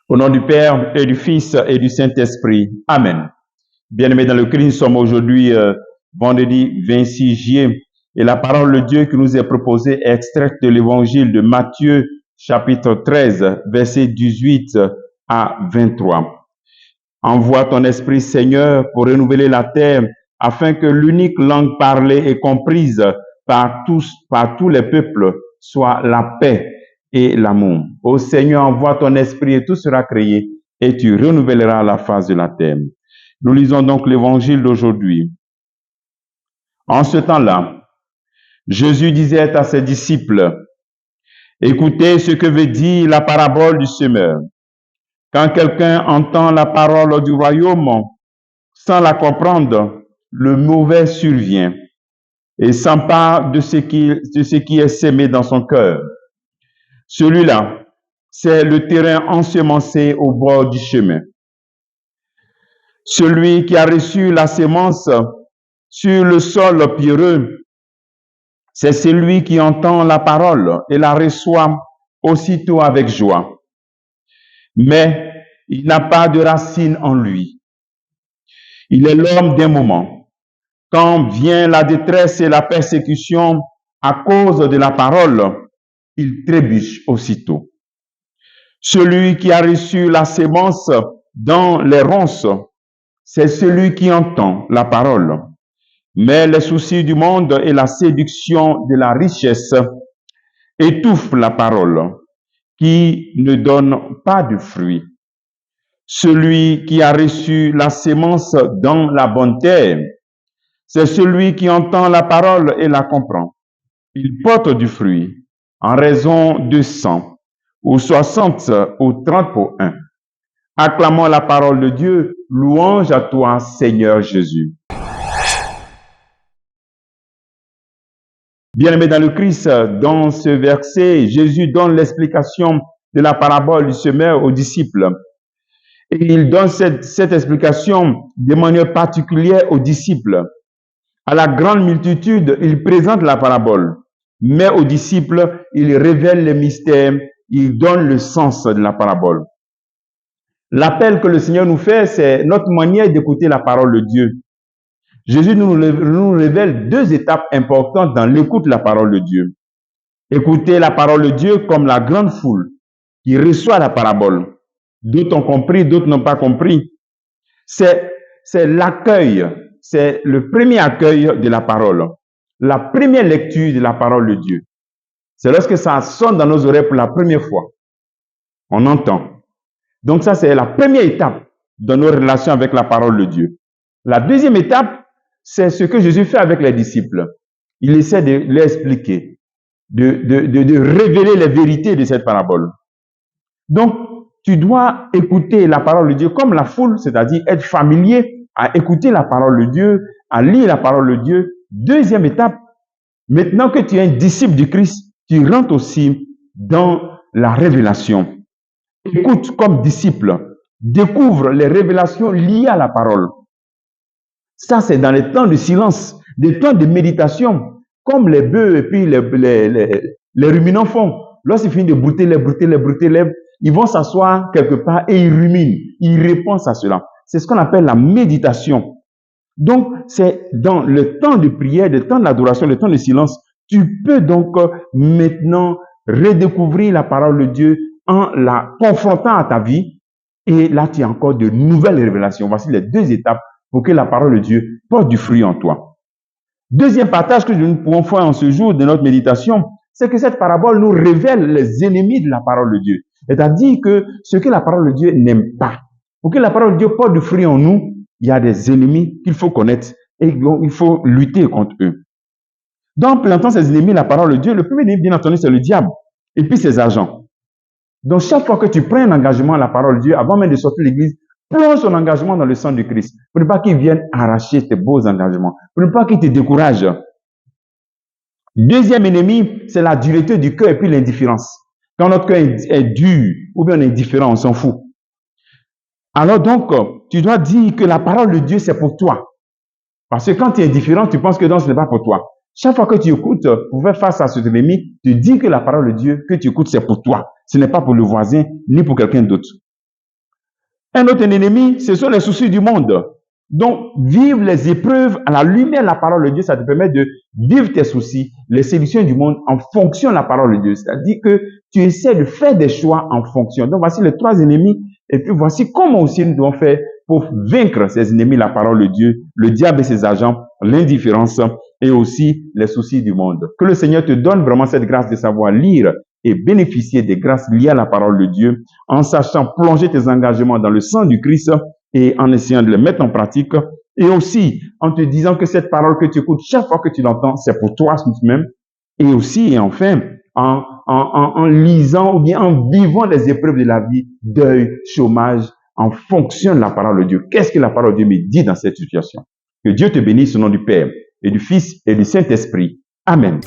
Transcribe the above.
Au nom du Père et du Fils et du Saint-Esprit. Amen. Bien-aimés dans le Christ, nous sommes aujourd'hui vendredi 26 juillet et la parole de Dieu qui nous est proposée est extraite de l'évangile de Matthieu chapitre 13, versets 18 à 23. Envoie ton Esprit, Seigneur, pour renouveler la terre afin que l'unique langue parlée et comprise par tous les peuples soit la paix et l'amour. Ô Seigneur, envoie ton esprit et tout sera créé et tu renouvelleras la face de la terre. Nous lisons donc l'évangile d'aujourd'hui. En ce temps-là, Jésus disait à ses disciples, écoutez ce que veut dire la parabole du semeur. Quand quelqu'un entend la parole du royaume sans la comprendre, le mauvais survient et s'empare de ce qui est sémé dans son cœur. Celui-là, c'est le terrain ensemencé au bord du chemin. Celui qui a reçu la sémence sur le sol pierreux, c'est celui qui entend la parole et la reçoit aussitôt avec joie. Mais il n'a pas de racine en lui. Il est l'homme d'un moment. Quand vient la détresse et la persécution à cause de la parole, il trébuche aussitôt. Celui qui a reçu la sémence dans les ronces, c'est celui qui entend la parole. Mais les soucis du monde et la séduction de la richesse étouffent la parole, qui ne donne pas de fruit. Celui qui a reçu la sémence dans la bonne terre, c'est celui qui entend la parole et la comprend. Il porte du fruit en raison de 100 ou 60 ou 30 pour 1. Acclamons la parole de Dieu. Louange à toi, Seigneur Jésus. Bien-aimés dans le Christ, dans ce verset, Jésus donne l'explication de la parabole du semeur aux disciples. Et il donne cette explication de manière particulière aux disciples. À la grande multitude, il présente la parabole. Mais aux disciples, il révèle les mystères, il donne le sens de la parabole. L'appel que le Seigneur nous fait, c'est notre manière d'écouter la parole de Dieu. Jésus nous révèle deux étapes importantes dans l'écoute de la parole de Dieu. Écouter la parole de Dieu comme la grande foule qui reçoit la parabole. D'autres ont compris, d'autres n'ont pas compris. C'est l'accueil, c'est le premier accueil de la parole. La première lecture de la parole de Dieu. C'est lorsque ça sonne dans nos oreilles pour la première fois. On entend. Donc ça, c'est la première étape dans nos relations avec la parole de Dieu. La deuxième étape, c'est ce que Jésus fait avec les disciples. Il essaie de leur expliquer, de révéler les vérités de cette parabole. Donc, tu dois écouter la parole de Dieu comme la foule, c'est-à-dire être familier à écouter la parole de Dieu, à lire la parole de Dieu. Deuxième étape, maintenant que tu es un disciple du Christ, tu rentres aussi dans la révélation. Écoute comme disciple, découvre les révélations liées à la parole. Ça, c'est dans les temps de silence, des temps de méditation, comme les bœufs et puis les ruminants font. Lorsqu'ils finissent de brouter l'herbe, ils vont s'asseoir quelque part et ils ruminent, ils répondent à cela. C'est ce qu'on appelle la méditation. Donc, c'est dans le temps de prière, le temps de l'adoration, le temps de silence, tu peux donc maintenant redécouvrir la parole de Dieu en la confrontant à ta vie. Et là, tu as encore de nouvelles révélations. Voici les deux étapes pour que la parole de Dieu porte du fruit en toi. Deuxième partage que nous pouvons faire en ce jour de notre méditation, c'est que cette parabole nous révèle les ennemis de la parole de Dieu. C'est-à-dire que ce que la parole de Dieu n'aime pas, pour que la parole de Dieu porte du fruit en nous, il y a des ennemis qu'il faut connaître et il faut lutter contre eux. Donc, présentant ces ennemis, la parole de Dieu, le premier ennemi, bien entendu, c'est le diable et puis ses agents. Donc, chaque fois que tu prends un engagement à la parole de Dieu, avant même de sortir de l'église, Plonge ton engagement dans le sang du Christ. Pour ne pas qu'il vienne arracher tes beaux engagements. Pour ne pas qu'il te décourage. Deuxième ennemi, c'est la dureté du cœur et puis l'indifférence. Quand notre cœur est dur ou bien on est indifférent, on s'en fout. Alors donc, tu dois dire que la parole de Dieu, c'est pour toi. Parce que quand tu es indifférent, tu penses que non, ce n'est pas pour toi. Chaque fois que tu écoutes, pour faire face à cet ennemi, tu dis que la parole de Dieu que tu écoutes, c'est pour toi. Ce n'est pas pour le voisin, ni pour quelqu'un d'autre. Un autre ennemi, ce sont les soucis du monde. Donc, vivre les épreuves à la lumière de la parole de Dieu, ça te permet de vivre tes soucis, les séductions du monde en fonction de la parole de Dieu. C'est-à-dire que tu essaies de faire des choix en fonction. Donc, voici les trois ennemis. Et puis, voici comment aussi nous devons faire pour vaincre ces ennemis, la parole de Dieu, le diable et ses agents, l'indifférence et aussi les soucis du monde. Que le Seigneur te donne vraiment cette grâce de savoir lire et bénéficier des grâces liées à la parole de Dieu en sachant plonger tes engagements dans le sang du Christ et en essayant de les mettre en pratique et aussi en te disant que cette parole que tu écoutes chaque fois que tu l'entends, c'est pour toi même et aussi et enfin en lisant ou bien en vivant les épreuves de la vie, deuil, chômage, en fonction de la parole de Dieu. Qu'est-ce que la parole de Dieu me dit dans cette situation? Que Dieu te bénisse au nom du Père et du Fils et du Saint-Esprit. Amen.